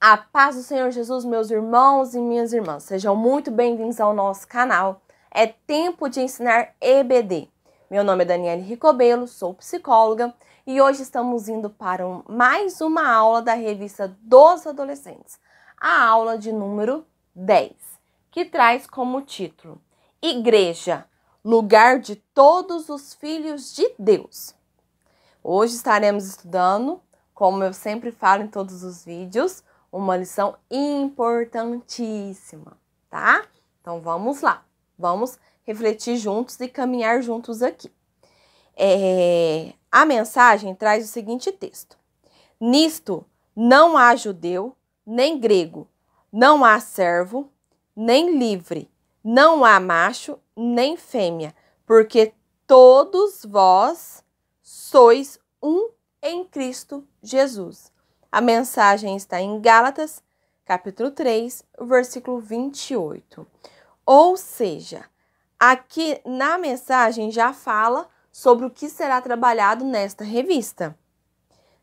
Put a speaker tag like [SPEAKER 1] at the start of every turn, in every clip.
[SPEAKER 1] A paz do Senhor Jesus, meus irmãos e minhas irmãs, sejam muito bem-vindos ao nosso canal. É tempo de ensinar EBD. Meu nome é Daniele Ricobelo, sou psicóloga e hoje estamos indo para mais uma aula da revista dos adolescentes, a aula de número 10, que traz como título Igreja, lugar de todos os filhos de Deus. Hoje estaremos estudando, como eu sempre falo em todos os vídeos, uma lição importantíssima, tá? Então vamos lá, vamos refletir juntos e caminhar juntos aqui. A mensagem traz o seguinte texto: Nisto não há judeu, nem grego, não há servo, nem livre, não há macho, nem fêmea, porque todos vós sois um em Cristo Jesus. A mensagem está em Gálatas, capítulo 3, versículo 28. Ou seja, aqui na mensagem já fala sobre o que será trabalhado nesta revista,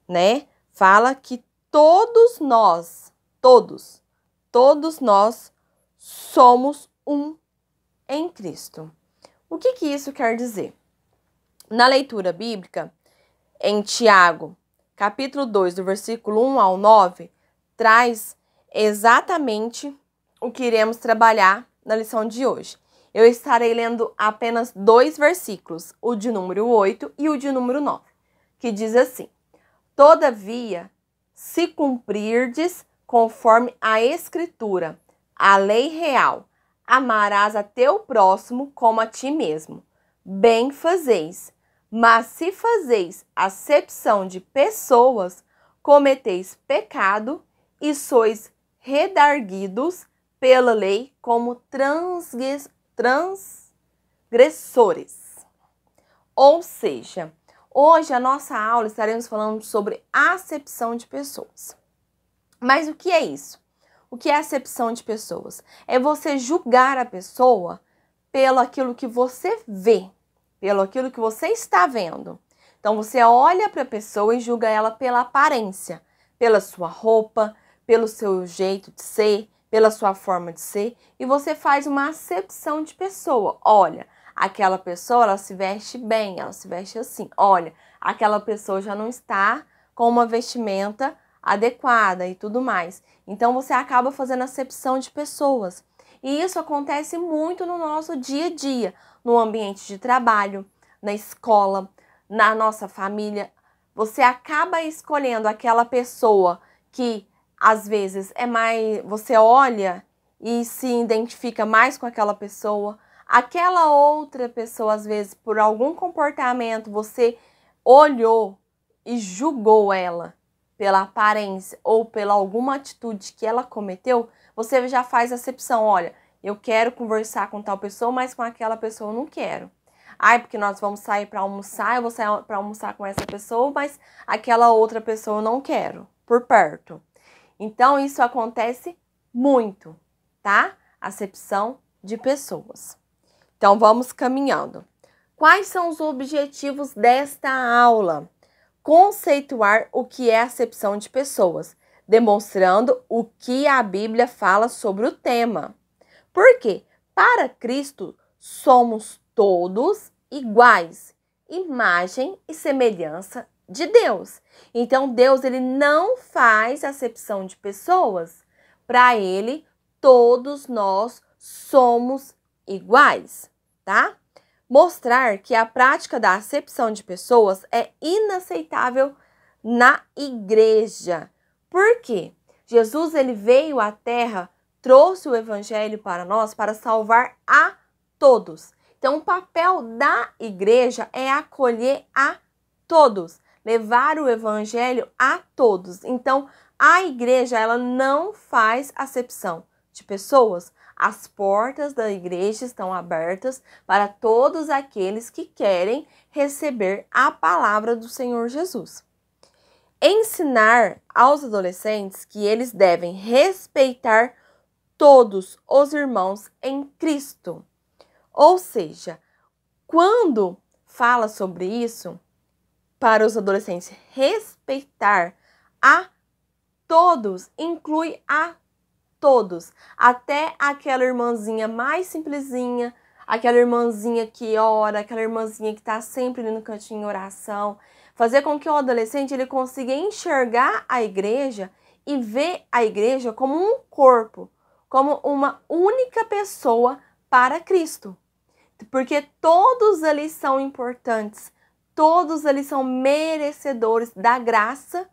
[SPEAKER 1] né? Fala que todos nós somos um em Cristo. O que isso quer dizer? Na leitura bíblica, em Tiago, capítulo 2, do versículo 1 ao 9, traz exatamente o que iremos trabalhar na lição de hoje. Eu estarei lendo apenas 2 versículos, o de número 8 e o de número 9, que diz assim: Todavia, se cumprirdes conforme a Escritura, a lei real, amarás a teu próximo como a ti mesmo. Bem fazeis. Mas se fazeis acepção de pessoas, cometeis pecado e sois redarguidos pela lei como transgressores. Ou seja, hoje a nossa aula estaremos falando sobre acepção de pessoas. Mas o que é isso? O que é acepção de pessoas? É você julgar a pessoa pelo aquilo que você vê, pelo aquilo que você está vendo. Então, você olha para a pessoa e julga ela pela aparência, pela sua roupa, pelo seu jeito de ser, pela sua forma de ser, e você faz uma acepção de pessoa. Olha, aquela pessoa, ela se veste bem, ela se veste assim. Olha, aquela pessoa já não está com uma vestimenta adequada e tudo mais. Então, você acaba fazendo acepção de pessoas. E isso acontece muito no nosso dia a dia, no ambiente de trabalho, na escola, na nossa família. Você acaba escolhendo aquela pessoa que às vezes é mais, você olha e se identifica mais com aquela pessoa. Aquela outra pessoa, às vezes, por algum comportamento, você olhou e julgou ela pela aparência ou pela alguma atitude que ela cometeu, você já faz acepção. Olha, eu quero conversar com tal pessoa, mas com aquela pessoa eu não quero. Ai, porque nós vamos sair para almoçar, eu vou sair para almoçar com essa pessoa, mas aquela outra pessoa eu não quero, por perto. Então, isso acontece muito, tá? Acepção de pessoas. Então, vamos caminhando. Quais são os objetivos desta aula? Conceituar o que é acepção de pessoas, demonstrando o que a Bíblia fala sobre o tema. Porque para Cristo somos todos iguais, imagem e semelhança de Deus. Então Deus ele não faz acepção de pessoas. Para ele todos nós somos iguais, tá? Mostrar que a prática da acepção de pessoas é inaceitável na igreja. Por quê? Jesus ele veio à Terra, trouxe o evangelho para nós para salvar a todos. Então, o papel da igreja é acolher a todos, levar o evangelho a todos. Então, a igreja ela não faz acepção de pessoas. As portas da igreja estão abertas para todos aqueles que querem receber a palavra do Senhor Jesus. Ensinar aos adolescentes que eles devem respeitar todos os irmãos em Cristo. Ou seja, quando fala sobre isso, para os adolescentes respeitar a todos inclui a todos, até aquela irmãzinha mais simplesinha, aquela irmãzinha que ora, aquela irmãzinha que está sempre ali no cantinho em oração. Fazer com que o adolescente ele consiga enxergar a igreja e ver a igreja como um corpo, como uma única pessoa para Cristo. Porque todos ali são importantes, todos ali são merecedores da graça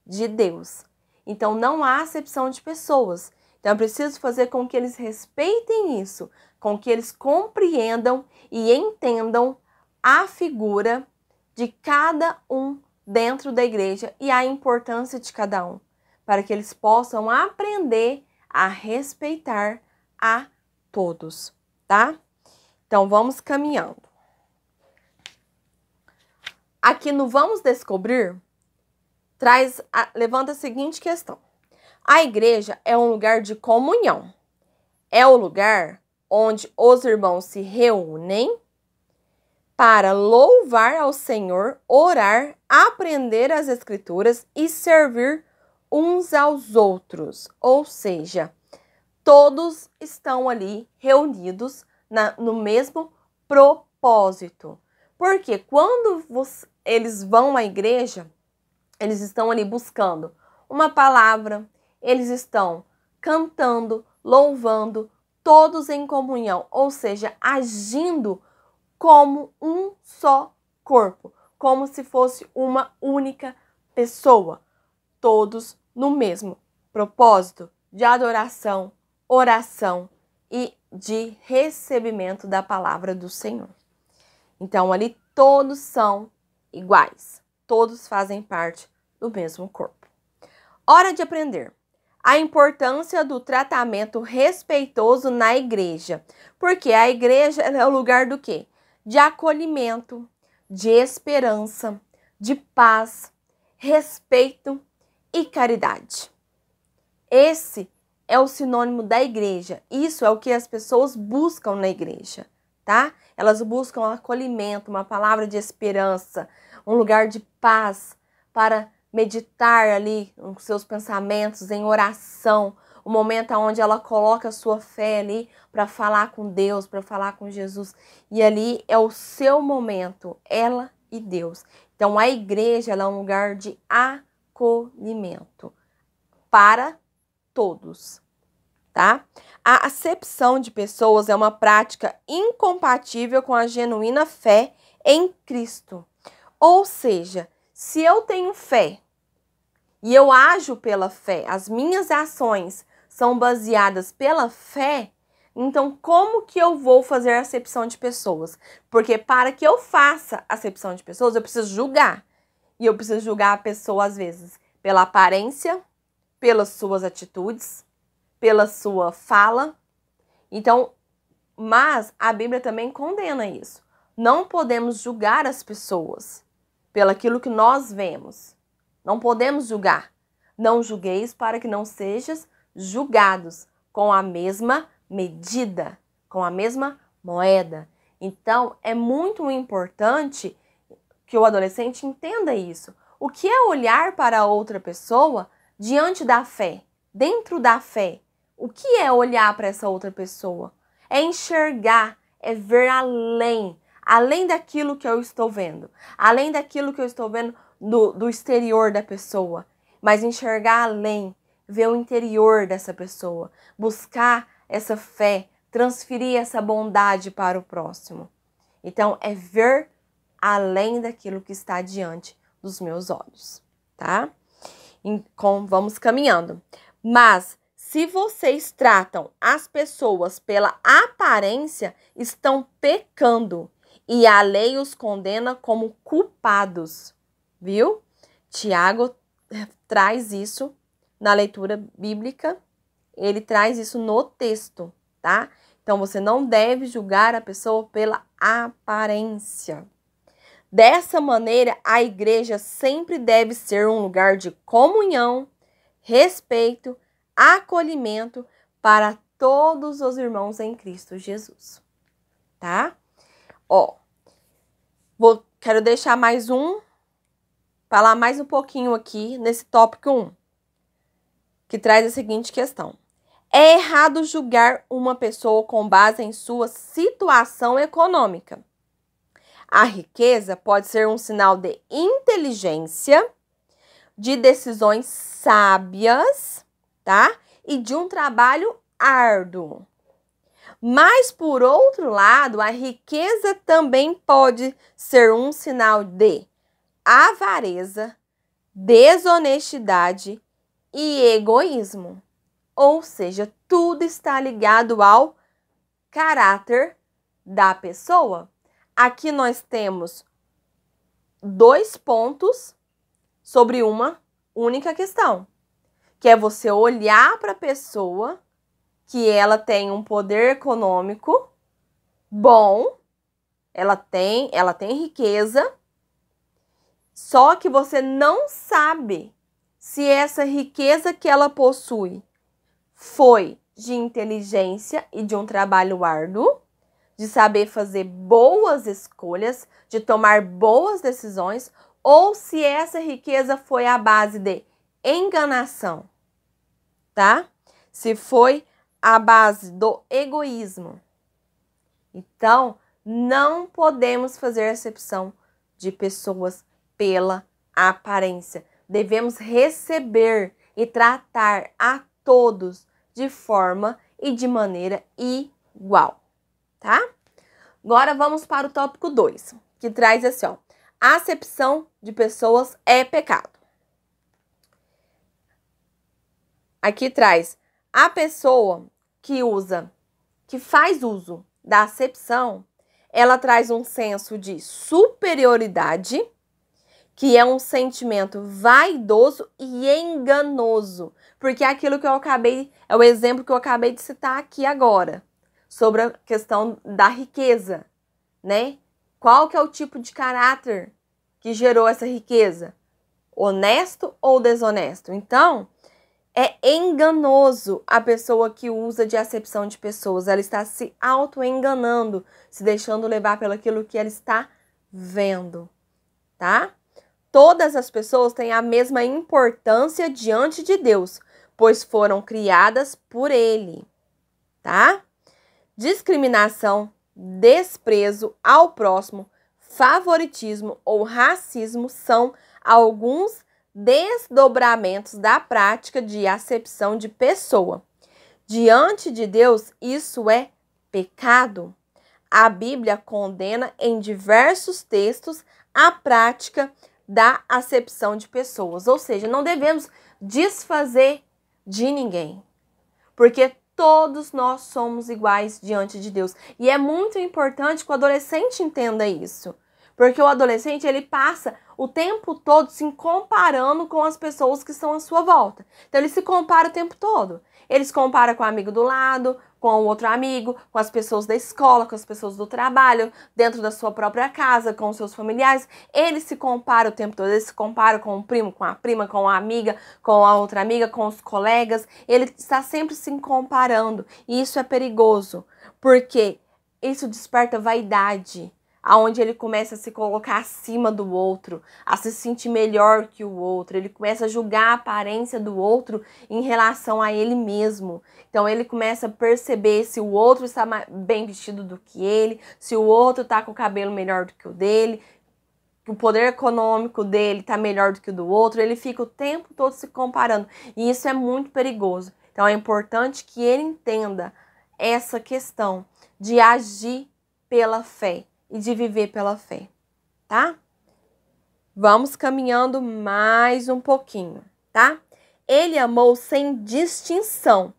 [SPEAKER 1] de Deus. Então não há acepção de pessoas. Então eu preciso fazer com que eles respeitem isso, com que eles compreendam e entendam a figura de cada um dentro da igreja e a importância de cada um, para que eles possam aprender a respeitar a todos, tá? Então vamos caminhando. Aqui no Vamos Descobrir, levanta a seguinte questão. A igreja é um lugar de comunhão. É o lugar onde os irmãos se reúnem para louvar ao Senhor, orar, aprender as Escrituras e servir uns aos outros. Ou seja, todos estão ali reunidos no mesmo propósito. Porque quando eles vão à igreja, eles estão ali buscando uma palavra, eles estão cantando, louvando, todos em comunhão, ou seja, agindo como um só corpo, como se fosse uma única pessoa, todos no mesmo propósito de adoração, oração e de recebimento da palavra do Senhor. Então, ali todos são iguais, todos fazem parte do mesmo corpo. Hora de aprender. A importância do tratamento respeitoso na igreja. Porque a igreja é o lugar do quê? De acolhimento, de esperança, de paz, respeito e caridade. Esse é o sinônimo da igreja. Isso é o que as pessoas buscam na igreja, tá? Elas buscam um acolhimento, uma palavra de esperança, um lugar de paz para meditar ali os seus pensamentos em oração, o momento onde ela coloca a sua fé ali para falar com Deus, para falar com Jesus. E ali é o seu momento, ela e Deus. Então a igreja ela é um lugar de acolhimento para todos, tá? A acepção de pessoas é uma prática incompatível com a genuína fé em Cristo. Ou seja, se eu tenho fé e eu ajo pela fé, as minhas ações são baseadas pela fé, então como que eu vou fazer acepção de pessoas? Porque para que eu faça acepção de pessoas, eu preciso julgar. E eu preciso julgar a pessoa, às vezes, pela aparência, pelas suas atitudes, pela sua fala. Então, mas a Bíblia também condena isso. Não podemos julgar as pessoas pelo aquilo que nós vemos. Não podemos julgar. Não julgueis para que não sejais julgados com a mesma medida, com a mesma moeda. Então, é muito importante que o adolescente entenda isso. O que é olhar para outra pessoa diante da fé, dentro da fé? O que é olhar para essa outra pessoa? É enxergar, é ver além daquilo que eu estou vendo, além daquilo que eu estou vendo do exterior da pessoa, mas enxergar além, ver o interior dessa pessoa, buscar essa fé, transferir essa bondade para o próximo. Então, é ver além daquilo que está diante dos meus olhos, tá? Então, vamos caminhando. Mas, se vocês tratam as pessoas pela aparência, estão pecando e a lei os condena como culpados, viu? Tiago traz isso na leitura bíblica, ele traz isso no texto, tá? Então, você não deve julgar a pessoa pela aparência. Dessa maneira, a igreja sempre deve ser um lugar de comunhão, respeito, acolhimento para todos os irmãos em Cristo Jesus, tá? Quero deixar falar mais um pouquinho aqui nesse tópico 1. que traz a seguinte questão. É errado julgar uma pessoa com base em sua situação econômica. A riqueza pode ser um sinal de inteligência, de decisões sábias, tá? E de um trabalho árduo. Mas, por outro lado, a riqueza também pode ser um sinal de avareza, desonestidade e egoísmo. Ou seja, tudo está ligado ao caráter da pessoa. Aqui nós temos 2 pontos sobre uma única questão, que é você olhar para a pessoa, que ela tem um poder econômico bom, ela tem riqueza, só que você não sabe se essa riqueza que ela possui foi de inteligência e de um trabalho árduo, de saber fazer boas escolhas, de tomar boas decisões, ou se essa riqueza foi à base de enganação, tá? Se foi à base do egoísmo. Então, não podemos fazer acepção de pessoas pela aparência. Devemos receber e tratar a todos de forma e de maneira igual. Tá? Agora vamos para o tópico 2, que traz assim, ó. A acepção de pessoas é pecado. Aqui traz a pessoa que faz uso da acepção, ela traz um senso de superioridade, que é um sentimento vaidoso e enganoso, porque é aquilo que é o exemplo que eu acabei de citar aqui agora, sobre a questão da riqueza, né? Qual que é o tipo de caráter que gerou essa riqueza? Honesto ou desonesto? Então, é enganoso a pessoa que usa de acepção de pessoas. Ela está se auto-enganando, se deixando levar pelo aquilo que ela está vendo, tá? Todas as pessoas têm a mesma importância diante de Deus, pois foram criadas por Ele, tá? Discriminação, desprezo ao próximo, favoritismo ou racismo são alguns desdobramentos da prática de acepção de pessoa. Diante de Deus, isso é pecado. A Bíblia condena em diversos textos a prática da acepção de pessoas. Ou seja, não devemos desfazer de ninguém, porque todos nós somos iguais diante de Deus. E é muito importante que o adolescente entenda isso. Porque o adolescente, ele passa o tempo todo se comparando com as pessoas que estão à sua volta. Então, ele se compara o tempo todo. Ele se compara com o amigo do lado, com o outro amigo, com as pessoas da escola, com as pessoas do trabalho, dentro da sua própria casa, com os seus familiares. Ele se compara o tempo todo. Ele se compara com o primo, com a prima, com a amiga, com a outra amiga, com os colegas. Ele está sempre se comparando. E isso é perigoso, porque isso desperta vaidade, aonde ele começa a se colocar acima do outro, a se sentir melhor que o outro. Ele começa a julgar a aparência do outro em relação a ele mesmo. Então ele começa a perceber se o outro está bem vestido do que ele, se o outro está com o cabelo melhor do que o dele, que o poder econômico dele está melhor do que o do outro. Ele fica o tempo todo se comparando. E isso é muito perigoso. Então é importante que ele entenda essa questão de agir pela fé e de viver pela fé, tá? Vamos caminhando mais um pouquinho, tá? Ele amou sem distinção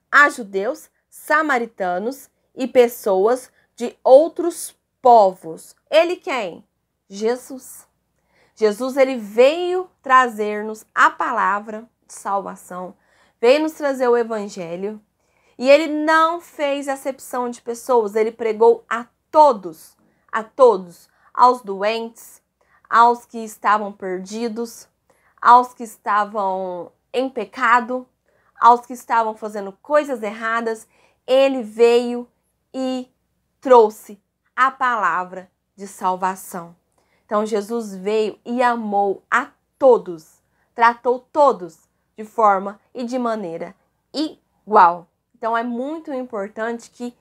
[SPEAKER 1] a judeus, samaritanos e pessoas de outros povos. Ele quem? Jesus. Jesus, ele veio trazer-nos a palavra de salvação, veio nos trazer o evangelho, e ele não fez acepção de pessoas, ele pregou a todos, aos doentes, aos que estavam perdidos, aos que estavam em pecado, aos que estavam fazendo coisas erradas. Ele veio e trouxe a palavra de salvação. Então, Jesus veio e amou a todos, tratou todos de forma e de maneira igual. Então, é muito importante que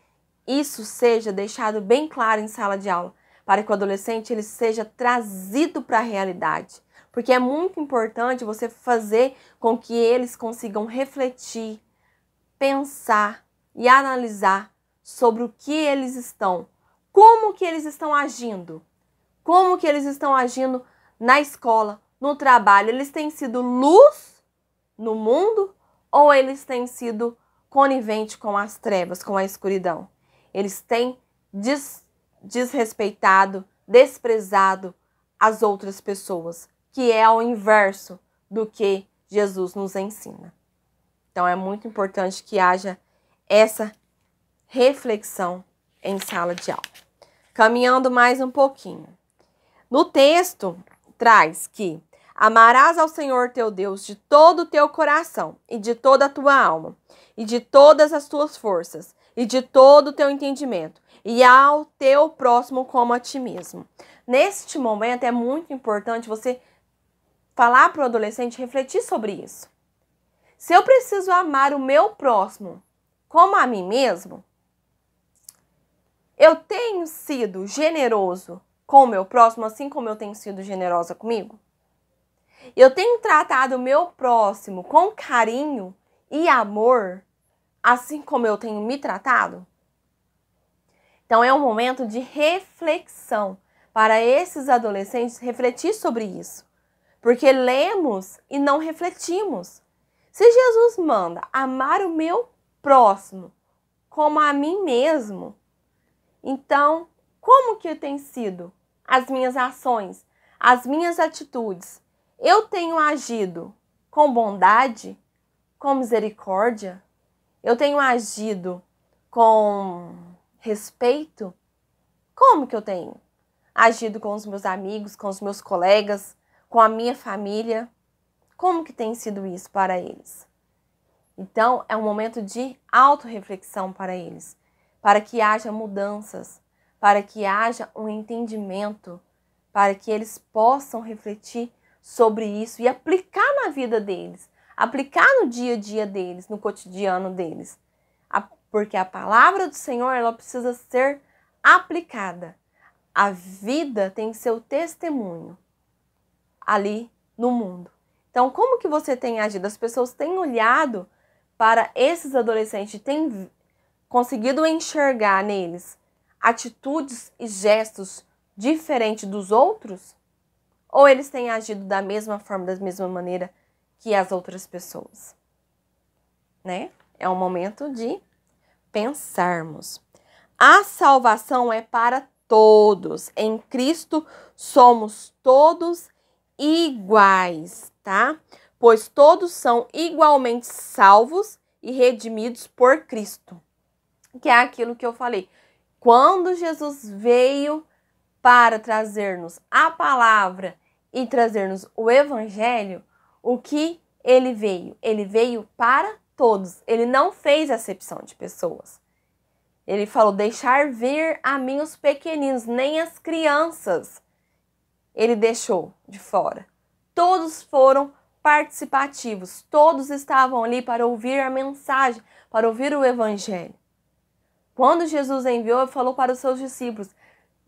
[SPEAKER 1] isso seja deixado bem claro em sala de aula, para que o adolescente ele seja trazido para a realidade. Porque é muito importante você fazer com que eles consigam refletir, pensar e analisar sobre o que eles estão, como que eles estão agindo, como que eles estão agindo na escola, no trabalho. Eles têm sido luz no mundo ou eles têm sido coniventes com as trevas, com a escuridão? Eles têm desrespeitado, desprezado as outras pessoas, que é ao inverso do que Jesus nos ensina. Então, é muito importante que haja essa reflexão em sala de aula. Caminhando mais um pouquinho. No texto, traz que amarás ao Senhor teu Deus de todo o teu coração e de toda a tua alma e de todas as tuas forças e de todo o teu entendimento e ao teu próximo como a ti mesmo. Neste momento, é muito importante você falar para o adolescente, refletir sobre isso. Se eu preciso amar o meu próximo como a mim mesmo, eu tenho sido generoso com o meu próximo, assim como eu tenho sido generosa comigo? Eu tenho tratado o meu próximo com carinho e amor, assim como eu tenho me tratado? Então, é um momento de reflexão para esses adolescentes refletir sobre isso. Porque lemos e não refletimos. Se Jesus manda amar o meu próximo como a mim mesmo, então, como que tem sido as minhas ações, as minhas atitudes? Eu tenho agido com bondade, com misericórdia? Eu tenho agido com respeito? Como que eu tenho agido com os meus amigos, com os meus colegas, com a minha família? Como que tem sido isso para eles? Então, é um momento de autorreflexão para eles, para que haja mudanças, para que haja um entendimento, para que eles possam refletir sobre isso e aplicar na vida deles, aplicar no dia a dia deles, no cotidiano deles. Porque a palavra do Senhor, ela precisa ser aplicada. A vida tem seu testemunho ali no mundo. Então, como que você tem agido? As pessoas têm olhado para esses adolescentes, têm conseguido enxergar neles atitudes e gestos diferentes dos outros? Ou eles têm agido da mesma forma, da mesma maneira que as outras pessoas? Né? É um momento de pensarmos. A salvação é para todos. Em Cristo somos todos iguais, tá? Pois todos são igualmente salvos e redimidos por Cristo. Que é aquilo que eu falei. Quando Jesus veio para trazer-nos a palavra e trazer-nos o evangelho, o que ele veio? Ele veio para todos. Ele não fez acepção de pessoas. Ele falou, deixar vir a mim os pequeninos, nem as crianças. Ele deixou de fora. Todos foram participativos. Todos estavam ali para ouvir a mensagem, para ouvir o evangelho. Quando Jesus enviou, ele falou para os seus discípulos,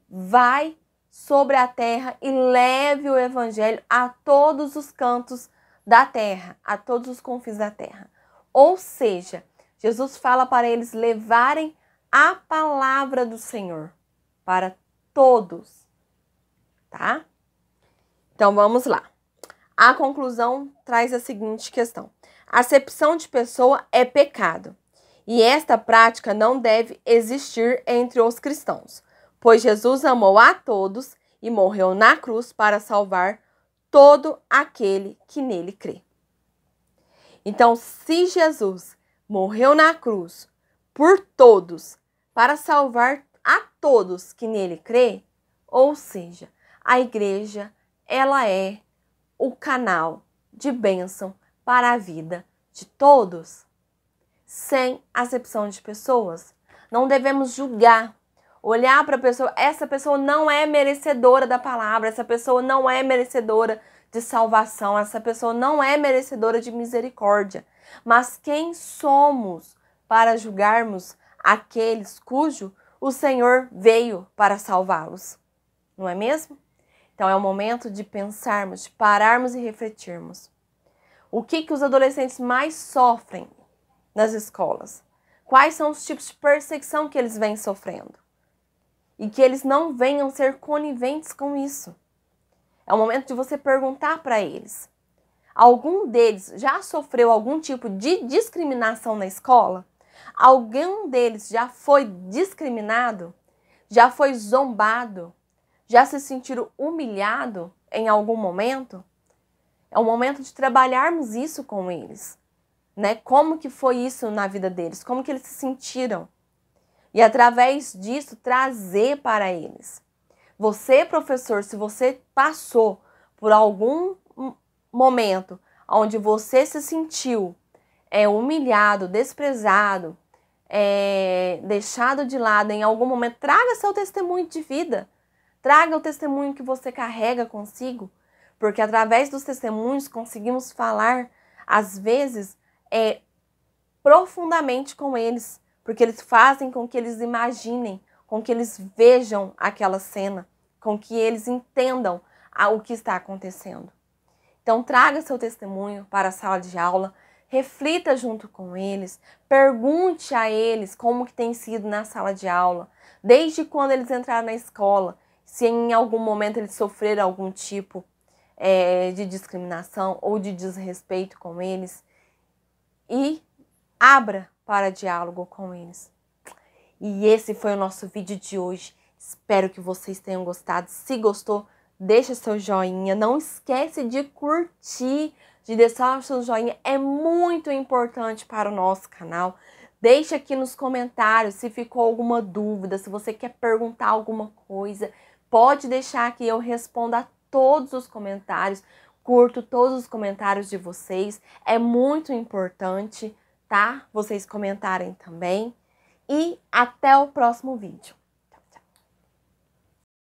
[SPEAKER 1] vai sobre a terra e leve o evangelho a todos os cantos da terra, a todos os confins da terra. Ou seja, Jesus fala para eles levarem a palavra do Senhor para todos, tá? Então, vamos lá. A conclusão traz a seguinte questão. Acepção de pessoa é pecado. E esta prática não deve existir entre os cristãos, pois Jesus amou a todos e morreu na cruz para salvar todo aquele que nele crê. Então, se Jesus morreu na cruz por todos, para salvar a todos que nele crê, ou seja, a igreja, ela é o canal de bênção para a vida de todos, sem acepção de pessoas. Não devemos julgar, olhar para a pessoa, essa pessoa não é merecedora da palavra, essa pessoa não é merecedora de salvação, essa pessoa não é merecedora de misericórdia. Mas quem somos para julgarmos aqueles cujo o Senhor veio para salvá-los? Não é mesmo? Então é o momento de pensarmos, de pararmos e refletirmos. O que os adolescentes mais sofrem nas escolas? Quais são os tipos de perseguição que eles vêm sofrendo? E que eles não venham ser coniventes com isso. É o momento de você perguntar para eles. Algum deles já sofreu algum tipo de discriminação na escola? Algum deles já foi discriminado? Já foi zombado? Já se sentiram humilhado em algum momento? É o momento de trabalharmos isso com eles, né? Como que foi isso na vida deles? Como que eles se sentiram? E através disso, trazer para eles. Você, professor, se você passou por algum momento onde você se sentiu humilhado, desprezado, deixado de lado em algum momento, traga seu testemunho de vida. Traga o testemunho que você carrega consigo, porque através dos testemunhos conseguimos falar, às vezes, profundamente com eles, porque eles fazem com que eles imaginem, com que eles vejam aquela cena, com que eles entendam o que está acontecendo. Então, traga seu testemunho para a sala de aula, reflita junto com eles, pergunte a eles como que tem sido na sala de aula, desde quando eles entraram na escola, se em algum momento eles sofreram algum tipo de discriminação ou de desrespeito com eles, e abra para diálogo com eles. E esse foi o nosso vídeo de hoje. Espero que vocês tenham gostado. Se gostou, deixa seu joinha. Não esquece de curtir, de deixar o seu joinha. É muito importante para o nosso canal. Deixa aqui nos comentários se ficou alguma dúvida, se você quer perguntar alguma coisa. Pode deixar que eu responda a todos os comentários. Curto todos os comentários de vocês. É muito importante, tá? Vocês comentarem também. E até o próximo vídeo.